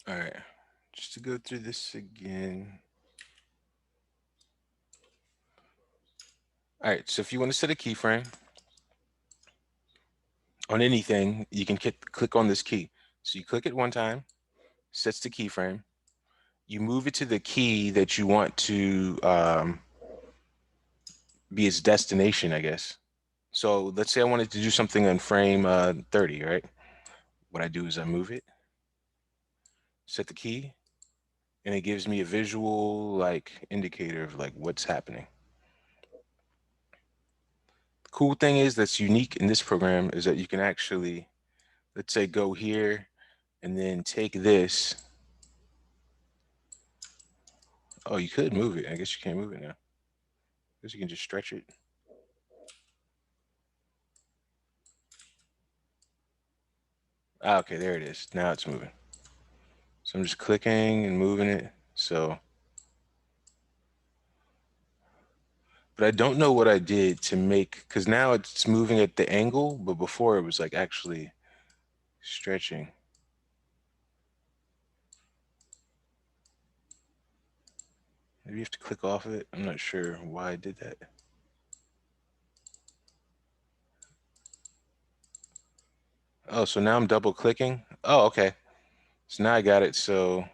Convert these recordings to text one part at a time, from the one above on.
All right, just to go through this again. All right, so if you want to set a keyframe on anything, you can click on this key. So you click it one time, sets the keyframe. You move it to the key that you want to be its destination, I guess. So let's say I wanted to do something on frame 30, right? What I do is I move it, set the key, and it gives me a visual like indicator of like what's happening. The cool thing is that's unique in this program is that you can actually, let's say, go here and then take this. Oh, you could move it. I guess you can't move it now. I guess you can just stretch it. Ah, okay, there it is. Now it's moving. So I'm just clicking and moving it. So, but I don't know what I did to make, because now it's moving at the angle, but before it was like actually stretching. Maybe you have to click off of it. I'm not sure why I did that. Oh, so now I'm double clicking. Oh, okay. So now I got it. So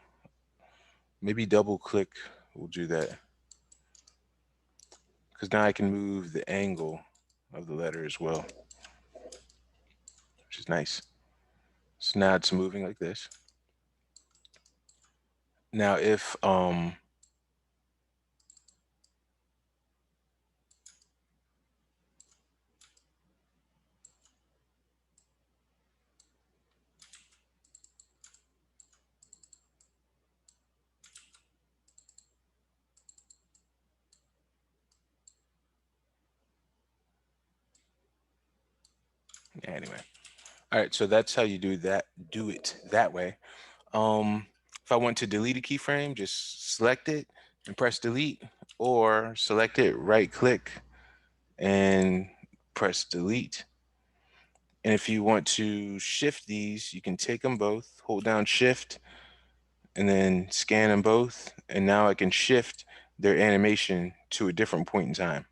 maybe double click will do that. Because now I can move the angle of the letter as well, which is nice. So now it's moving like this. Now if anyway. All right, so that's how you do it that way. If I want to delete a keyframe, just select it and press delete, or select it, right click and press delete. And if you want to shift these, you can take them both, hold down shift, and then scan them both. And now I can shift their animation to a different point in time.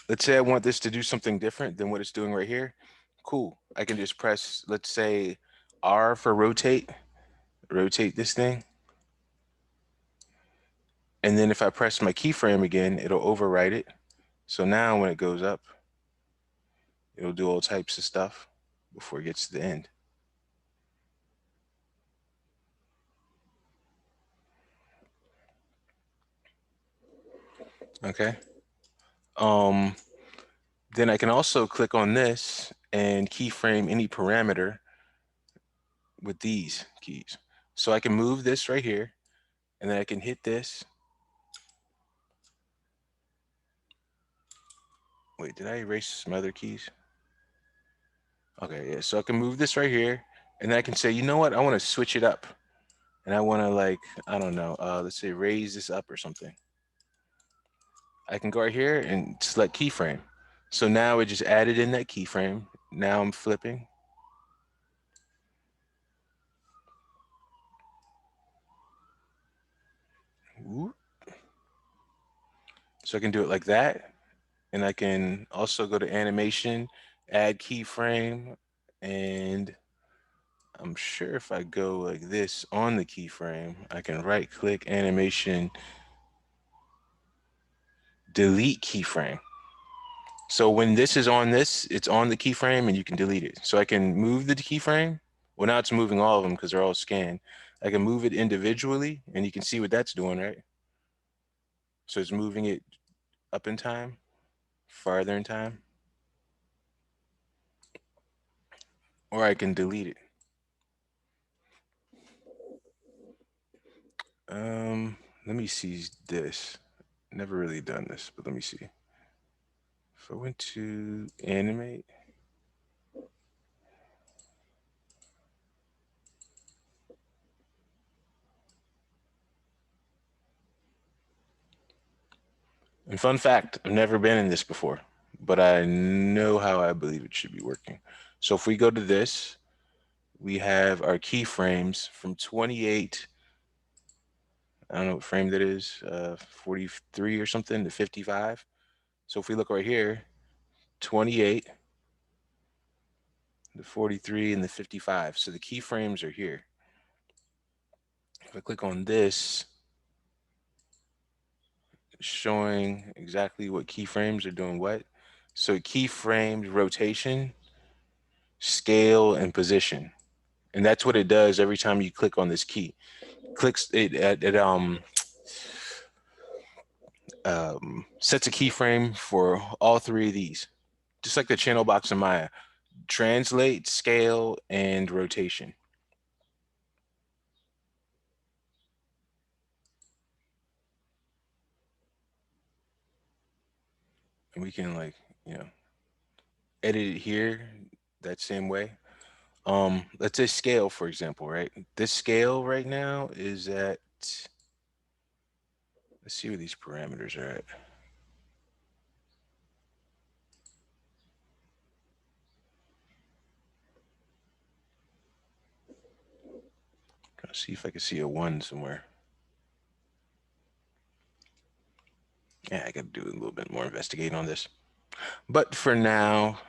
Let's say I want this to do something different than what it's doing right here. Cool. I can just press, let's say, R for rotate, rotate this thing. And then if I press my keyframe again, it'll overwrite it. So now when it goes up, it'll do all types of stuff before it gets to the end. Okay. Um, then I can also click on this and keyframe any parameter with these keys. So I can move this right here, and then I can hit this. Wait, did I erase some other keys? Okay, yeah. So I can move this right here, and then I can say, you know what? I want to switch it up, and I want to like, I don't know, let's say raise this up or something. I can go right here and select keyframe. So now it just added in that keyframe. Now I'm flipping. Whoop. So I can do it like that. And I can also go to animation, add keyframe, and I'm sure if I go like this on the keyframe, I can right click animation, delete keyframe. So when this is on this, it's on the keyframe and you can delete it. So I can move the keyframe. Well, now it's moving all of them because they're all scanned. I can move it individually and you can see what that's doing, right? So it's moving it up in time, farther in time, or I can delete it. Let me see this. Never really done this, but let me see. If I went to animate, and fun fact, I've never been in this before, but I know how I believe it should be working. So if we go to this, we have our keyframes from 28, I don't know what frame that is, 43 or something to 55. So if we look right here, 28, the 43, and the 55. So the keyframes are here. If I click on this, it's showing exactly what keyframes are doing what. So keyframes, rotation, scale, and position. And that's what it does every time you click on this key. Clicks sets a keyframe for all three of these, just like the channel box in Maya. Translate, scale, and rotation. And we can like, you know, edit it here that same way. Let's say scale, for example, right? This scale right now is at, let's see where these parameters are at. Let's see if I can see a 1 somewhere. Yeah, I got to do a little bit more investigating on this. But for now,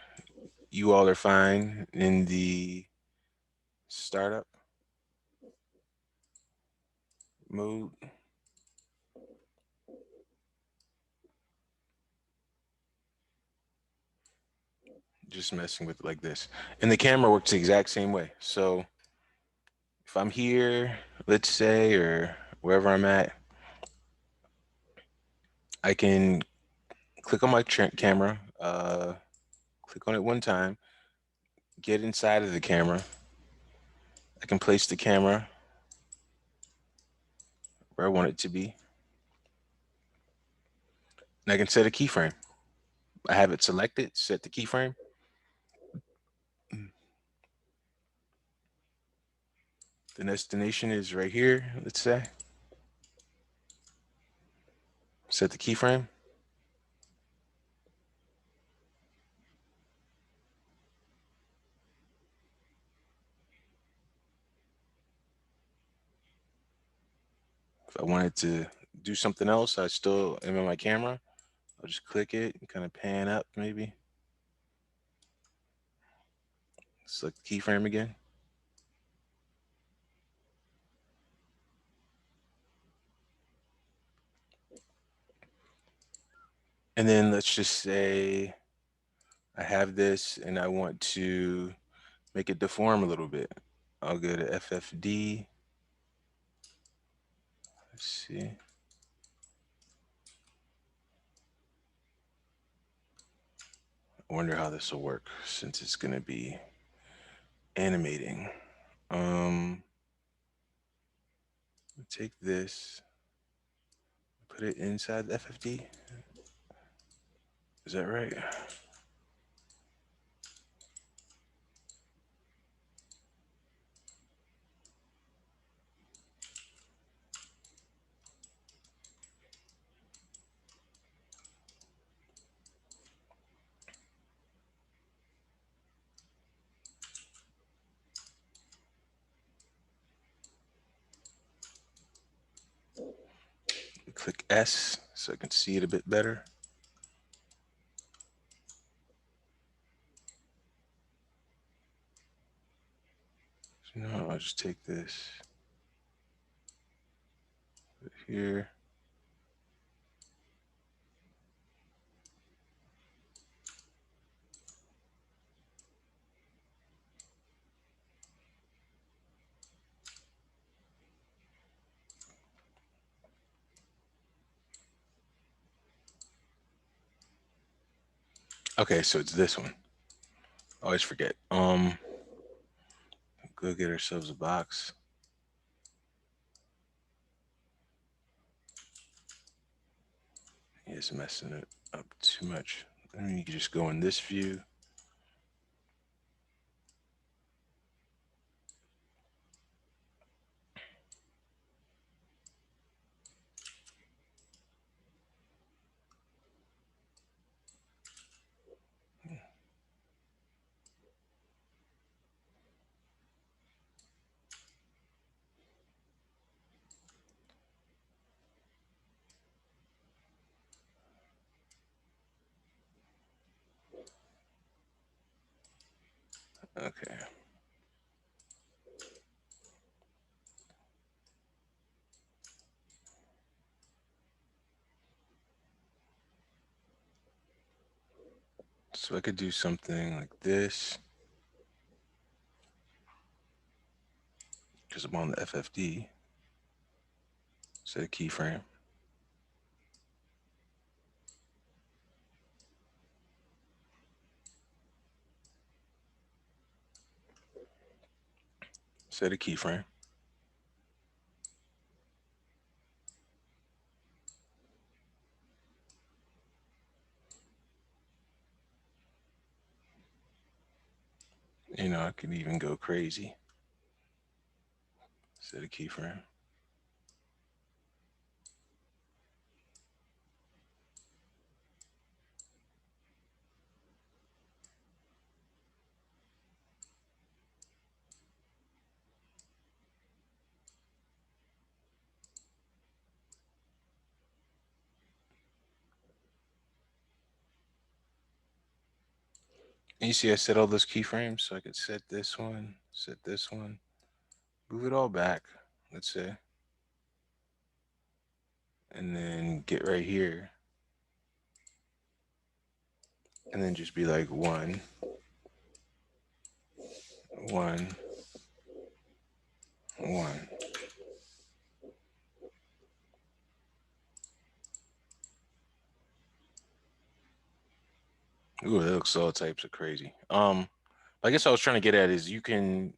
you all are fine in the startup mode. Just messing with it like this. And the camera works the exact same way. So if I'm here, let's say, or wherever I'm at, I can click on my camera, click on it one time, get inside of the camera. I can place the camera where I want it to be. And I can set a keyframe. I have it selected, set the keyframe. The destination is right here, let's say. Set the keyframe. If I wanted to do something else, I still am in my camera. I'll just click it and kind of pan up maybe. Select the keyframe again. And then let's just say I have this and I want to make it deform a little bit. I'll go to FFD. Let's see. I wonder how this will work since it's going to be animating. Take this, put it inside the FFD. Is that right? Click S so I can see it a bit better. So now I'll just take this, put it here. Okay, so it's this one. I always forget. Go get ourselves a box. It's messing it up too much. I mean, you can just go in this view. Okay. So I could do something like this because I'm on the FFD. Set a keyframe. Set a keyframe. You know, I could even go crazy. Set a keyframe. And you see I set all those keyframes, so I could set this one, move it all back, let's say, and then get right here, and then just be like 1, 1, 1. Ooh, that looks all types of crazy. I guess I was trying to get at is you can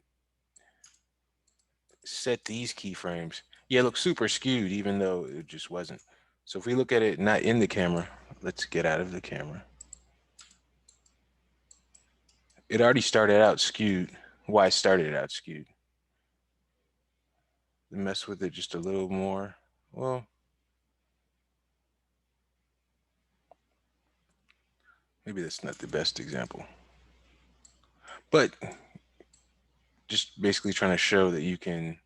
set these keyframes. Yeah, it looks super skewed, even though it just wasn't. So if we look at it not in the camera, let's get out of the camera. It already started out skewed. Why started it out skewed? Mess with it just a little more. Well, maybe that's not the best example. But just basically trying to show that you can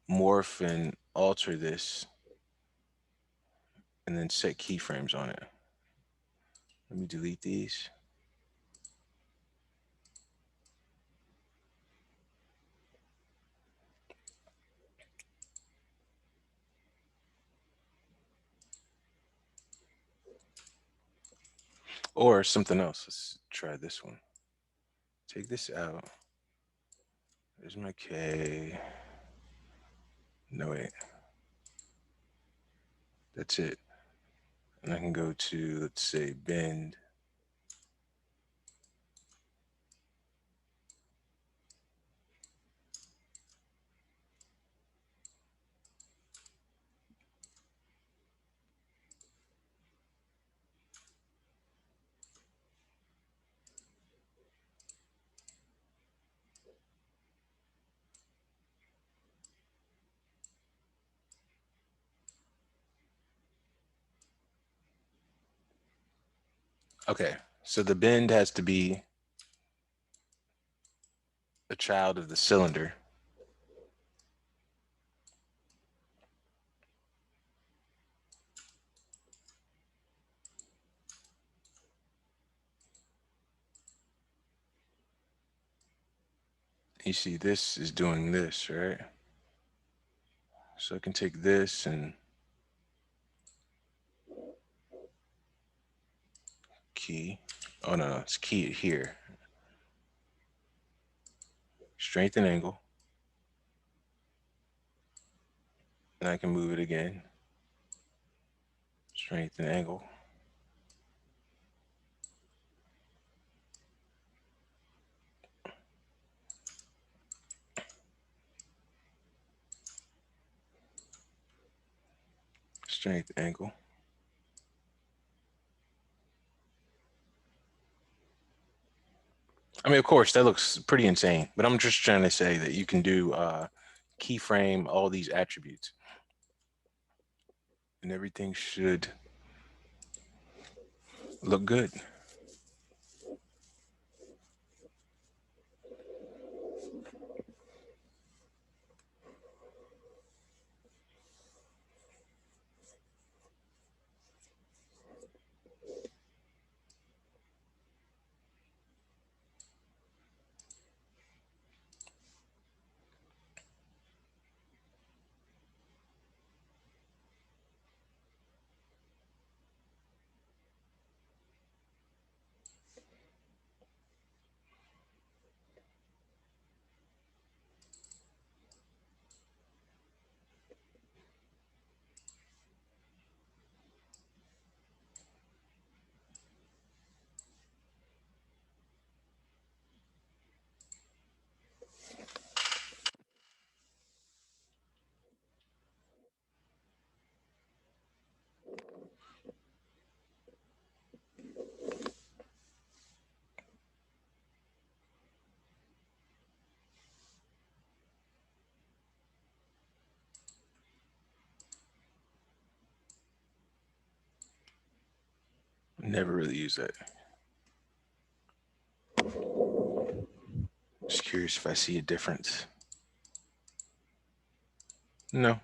morph and alter this and then set keyframes on it. Let me delete these. Or something else. Let's try this one. Take this out. There's my K. No, wait. That's it. And I can go to, let's say, bend. Okay, so the bend has to be a child of the cylinder. You see, this is doing this, right? So I can take this and key. Oh, no, it's key here. Strengthen angle. And I can move it again. Strengthen angle. Strength angle. I mean, of course, that looks pretty insane, but I'm just trying to say that you can do keyframe all these attributes, and everything should look good. Never really use that. Just curious if I see a difference. No,